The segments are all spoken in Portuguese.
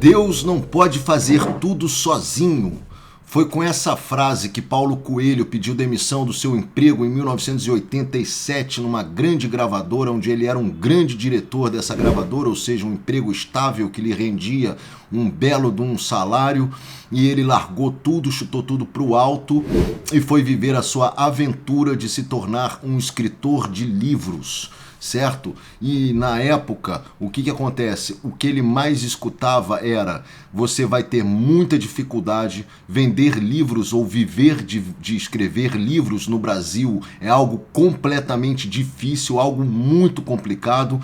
Deus não pode fazer tudo sozinho. Foi com essa frase que Paulo Coelho pediu demissão do seu emprego em 1987 numa grande gravadora, onde ele era um grande diretor dessa gravadora, ou seja, um emprego estável que lhe rendia um belo de um salário, e ele largou tudo, chutou tudo para o alto e foi viver a sua aventura de se tornar um escritor de livros. Certo? E na época, o que acontece? O que ele mais escutava era: você vai ter muita dificuldade, vender livros ou viver de escrever livros no Brasil é algo completamente difícil, algo muito complicado,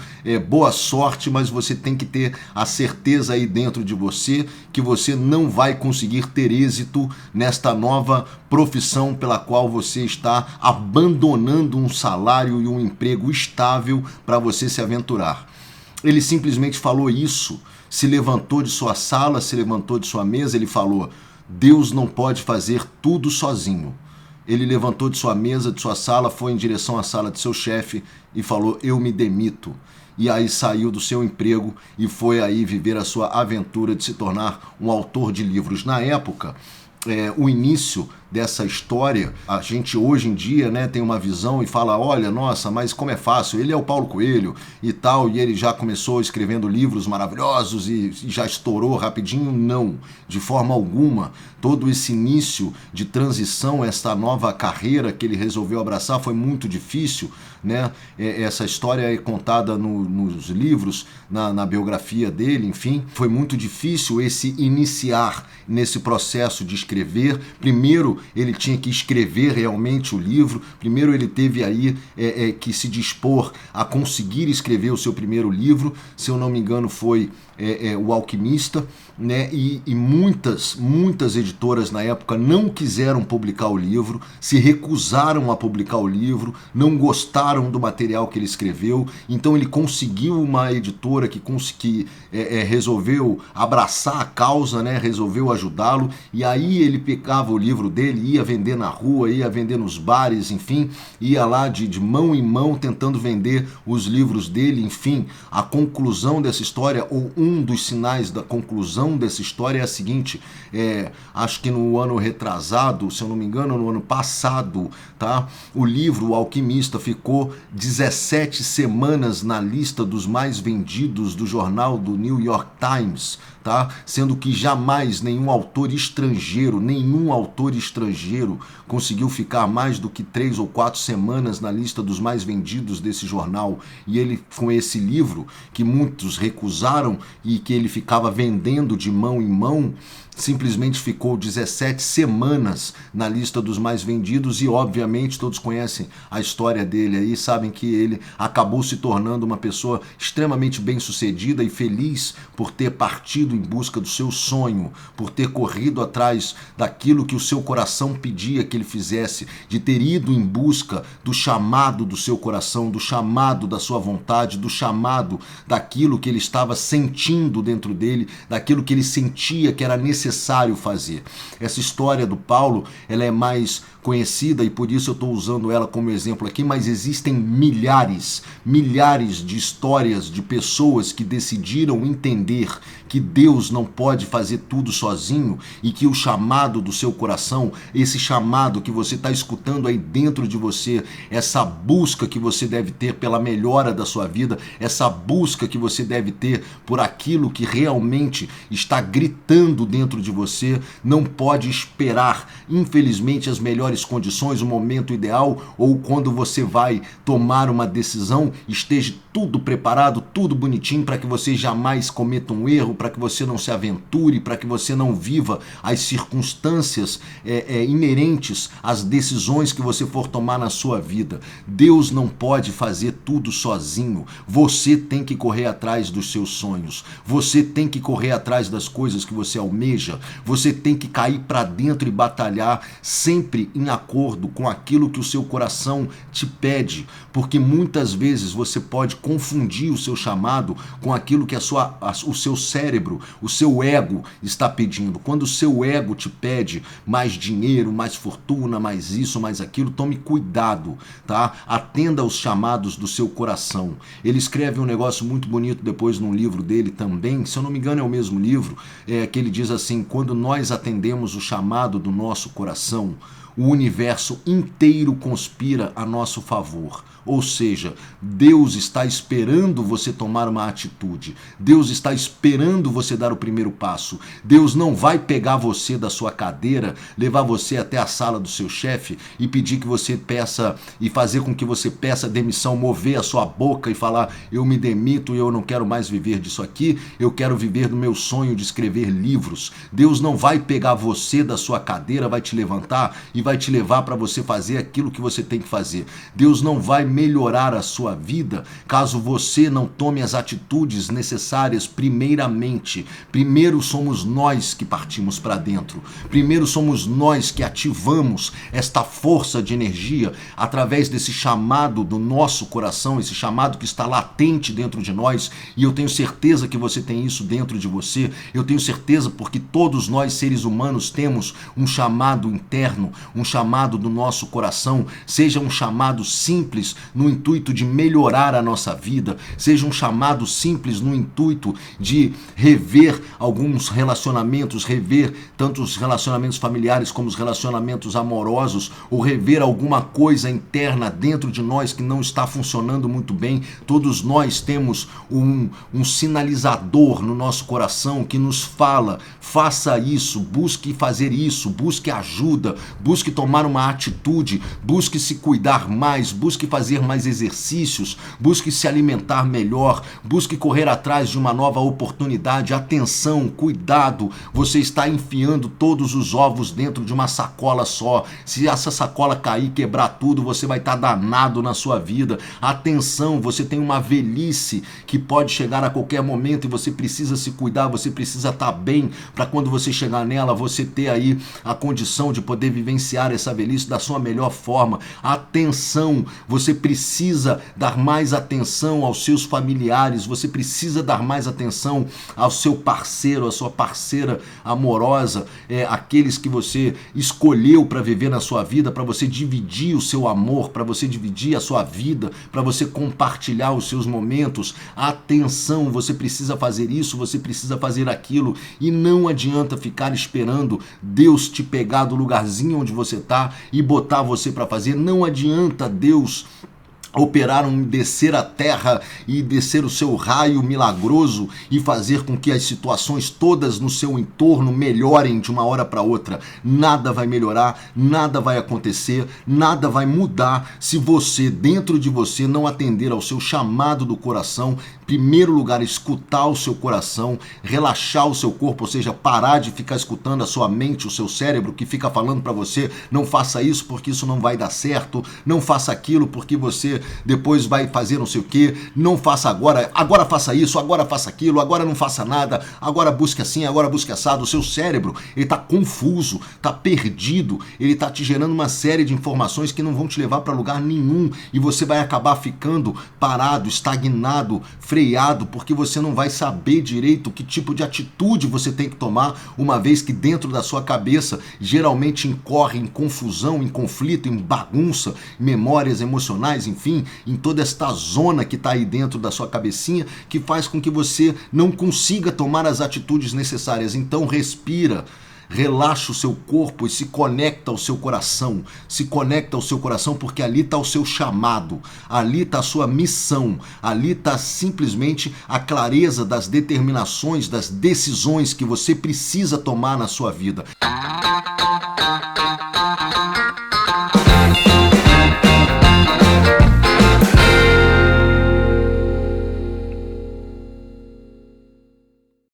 boa sorte, mas você tem que ter a certeza aí dentro de você que você não vai conseguir ter êxito nesta nova profissão pela qual você está abandonando um salário e um emprego estável para você se aventurar. Ele simplesmente falou isso, se levantou de sua sala, se levantou de sua mesa, ele falou: Deus não pode fazer tudo sozinho. Ele levantou de sua mesa, de sua sala, foi em direção à sala de seu chefe e falou: eu me demito. E aí saiu do seu emprego e foi aí viver a sua aventura de se tornar um autor de livros. Na época, o início dessa história, a gente hoje em dia, né, tem uma visão e fala: olha, nossa, mas como é fácil, ele é o Paulo Coelho e tal, e ele já começou escrevendo livros maravilhosos e já estourou rapidinho. Não, de forma alguma. Todo esse início de transição, essa nova carreira que ele resolveu abraçar foi muito difícil, né? Essa história é contada nos livros, na biografia dele, enfim, foi muito difícil esse iniciar nesse processo de escrever. Primeiro ele tinha que escrever realmente o livro, primeiro ele teve aí que se dispor a conseguir escrever o seu primeiro livro, se eu não me engano foi O Alquimista, né? E muitas editoras na época não quiseram publicar o livro, se recusaram a publicar o livro, não gostaram do material que ele escreveu, então ele conseguiu uma editora que resolveu abraçar a causa, né? Resolveu ajudá-lo, e aí ele pegava o livro dele, ia vender na rua, ia vender nos bares, enfim, ia lá de mão em mão tentando vender os livros dele. Enfim, a conclusão dessa história, ou um dos sinais da conclusão dessa história é a seguinte: acho que no ano retrasado, se eu não me engano, no ano passado, tá? O livro O Alquimista ficou 17 semanas na lista dos mais vendidos do jornal do New York Times, tá? Sendo que jamais nenhum autor estrangeiro conseguiu ficar mais do que 3 ou 4 semanas na lista dos mais vendidos desse jornal. E ele, com esse livro, que muitos recusaram e que ele ficava vendendo de mão em mão, simplesmente ficou 17 semanas na lista dos mais vendidos. E obviamente todos conhecem a história dele aí, sabem que ele acabou se tornando uma pessoa extremamente bem-sucedida e feliz por ter partido em busca do seu sonho, por ter corrido atrás daquilo que o seu coração pedia que ele fizesse, de ter ido em busca do chamado do seu coração, do chamado da sua vontade, do chamado daquilo que ele estava sentindo dentro dele, daquilo que ele sentia que era necessário fazer. Essa história do Paulo, ela é mais conhecida e por isso eu estou usando ela como exemplo aqui, mas existem milhares de histórias de pessoas que decidiram entender que Deus não pode fazer tudo sozinho e que o chamado do seu coração, esse chamado que você está escutando aí dentro de você, essa busca que você deve ter pela melhora da sua vida, essa busca que você deve ter por aquilo que realmente está gritando dentro de você, não pode esperar, infelizmente, as melhores condições, o momento ideal, ou quando você vai tomar uma decisão, esteja tudo preparado, tudo bonitinho, para que você jamais cometa um erro, para que você não se aventure, para que você não viva as circunstâncias inerentes às decisões que você for tomar na sua vida. Deus não pode fazer tudo sozinho. Você tem que correr atrás dos seus sonhos, você tem que correr atrás das coisas que você almeja, você tem que cair para dentro e batalhar sempre em acordo com aquilo que o seu coração te pede, porque muitas vezes você pode confundir o seu chamado com aquilo que o seu cérebro cérebro, o seu ego está pedindo. Quando o seu ego te pede mais dinheiro, mais fortuna, mais isso, mais aquilo, tome cuidado, tá? Atenda aos chamados do seu coração. Ele escreve um negócio muito bonito depois num livro dele também, se eu não me engano é o mesmo livro, que ele diz assim: quando nós atendemos o chamado do nosso coração, o universo inteiro conspira a nosso favor. Ou seja, Deus está esperando você tomar uma atitude. Deus está esperando você dar o primeiro passo. Deus não vai pegar você da sua cadeira, levar você até a sala do seu chefe e pedir que você peça, e fazer com que você peça demissão, mover a sua boca e falar: eu me demito e eu não quero mais viver disso aqui, eu quero viver do meu sonho de escrever livros. Deus não vai pegar você da sua cadeira, vai te levantar e vai te levar para você fazer aquilo que você tem que fazer. Deus não vai melhorar a sua vida caso você não tome as atitudes necessárias primeiramente. Primeiro somos nós que partimos para dentro. Primeiro somos nós que ativamos esta força de energia através desse chamado do nosso coração, esse chamado que está latente dentro de nós, e eu tenho certeza que você tem isso dentro de você. Eu tenho certeza porque todos nós, seres humanos, temos um chamado interno, um chamado do nosso coração, seja um chamado simples no intuito de melhorar a nossa vida, seja um chamado simples no intuito de rever alguns relacionamentos, rever tanto os relacionamentos familiares como os relacionamentos amorosos, ou rever alguma coisa interna dentro de nós que não está funcionando muito bem. Todos nós temos um sinalizador no nosso coração que nos fala: faça isso, busque fazer isso, busque ajuda, busque tomar uma atitude, busque se cuidar mais, busque fazer mais exercícios, busque se alimentar melhor, busque correr atrás de uma nova oportunidade. Atenção, cuidado, você está enfiando todos os ovos dentro de uma sacola só. Se essa sacola cair, quebrar tudo, você vai estar danado na sua vida. Atenção, você tem uma velhice que pode chegar a qualquer momento e você precisa se cuidar, você precisa estar bem para quando você chegar nela, você ter aí a condição de poder vivenciar essa velhice da sua melhor forma. Atenção, você precisa dar mais atenção aos seus familiares, você precisa dar mais atenção ao seu parceiro, à sua parceira amorosa, aqueles que você escolheu para viver na sua vida, para você dividir o seu amor, para você dividir a sua vida, para você compartilhar os seus momentos. Atenção, você precisa fazer isso, você precisa fazer aquilo, e não adianta ficar esperando Deus te pegar do lugarzinho onde você está e botar você para fazer. Não adianta Deus operar descer a terra e descer o seu raio milagroso e fazer com que as situações todas no seu entorno melhorem de uma hora para outra. Nada vai melhorar, nada vai acontecer, nada vai mudar se você, dentro de você, não atender ao seu chamado do coração. Em primeiro lugar, escutar o seu coração, relaxar o seu corpo, ou seja, parar de ficar escutando a sua mente, o seu cérebro que fica falando para você: não faça isso porque isso não vai dar certo, não faça aquilo porque você depois vai fazer não sei o que, não faça agora faça isso, agora faça aquilo, agora não faça nada, agora busque assim, agora busque assado. O seu cérebro, ele tá confuso, tá perdido, ele tá te gerando uma série de informações que não vão te levar para lugar nenhum, e você vai acabar ficando parado, estagnado, freado, porque você não vai saber direito que tipo de atitude você tem que tomar, uma vez que dentro da sua cabeça geralmente incorre em confusão, em conflito, em bagunça, memórias emocionais, enfim, em toda esta zona que está aí dentro da sua cabecinha, que faz com que você não consiga tomar as atitudes necessárias. Então respira, relaxa o seu corpo e se conecta ao seu coração. Se conecta ao seu coração, porque ali está o seu chamado, ali está a sua missão, ali está simplesmente a clareza das determinações, das decisões que você precisa tomar na sua vida.